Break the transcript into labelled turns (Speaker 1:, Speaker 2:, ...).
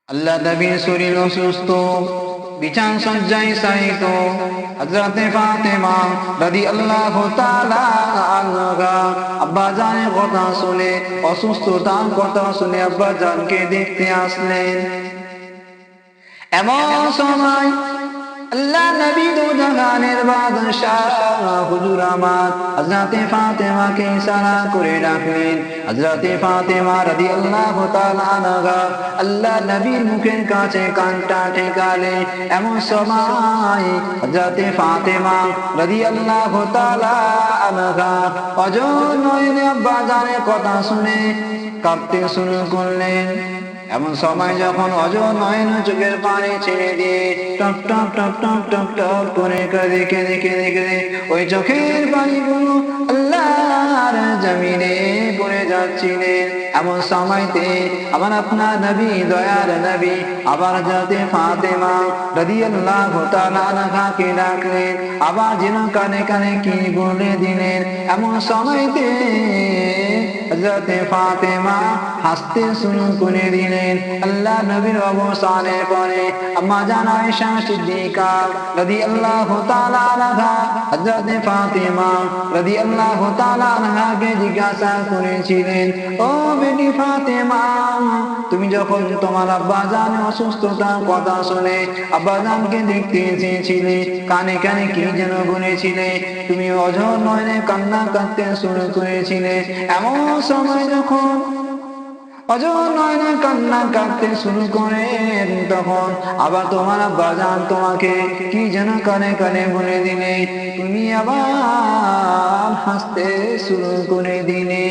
Speaker 1: আল্লাহ নবীর শরীর অসুস্থ, বিছান সজ্জায় শায়িত। হযরতে ফাতেমা রাদিয়াল্লাহু তাআলা আনহা আব্বা জানের কথা শুনে, অসুস্থতার কথা শুনে আব্বা জানকে দেখতে আসলেন। এমন সময় আল্লাহ নবী দো জাহানের বাদশাহ হুজুর আমার হযরতে ফাতেমাকে ইশারা করে ডাকলেন। হযরতে ফাতেমা রাদিয়াল্লাহু তাআলা আনহা আল্লাহ নবীর মুখের কাছে কানটা ঠেকালেন। এমন সময় হযরতে ফাতেমা রাদিয়াল্লাহু তাআলা আনহা অঝোর নয়নে আব্বা জানের কথা শুনে কাঁদতে শুরু করলেন। এমন সময় যখন অঝোর নয়ন চোখের পানি ছেড়ে দিয়ে top top top top top top করে দেখে দেখে দেখে ওই চোখের পানিগুলো আল্লাহর জমিনে পড়ে যাচ্ছিলেন। এমন সময়তে আমার আপনার নবী, দয়ার নবী আবার যাতে ফাতেমা রাদিয়াল্লাহু তাআলা আনহাকে ডাকলেন। আবার যেন কানে কানে কি বলে দিলেন। এমন সময়তে হযরতে ফাতেমা হাসতে শুরু করে দিলেন। আল্লাহ নবীর অবসানের পরে আম্মা জান আয়েশা সিদ্দিকা রাদিয়াল্লাহু তাআলা আনহা হযরতে ফাতেমা রাদিয়াল্লাহু তাআলা আনহাকে জিজ্ঞাসা করেছিলেন, ও বেটি ফাতেমা, তুমি যখন তোমার আব্বা জানের অসুস্থতার কথা শুনে আব্বা জানকে দেখতে এসেছিলে, কানে কানে কি যেন বলেছিলে, তুমি অঝোর নয়নে কান্না কাঁদতে শুরু করেছিলে। এমন সময় যখন অঝোর নয়নে কান্না কাঁদতে শুরু করেন, তখন আবার তোমার আব্বা জান তোমাকে কি যেন কানে কানে বলে দিলে, তুমি আবার হাসতে শুরু করে দিলে।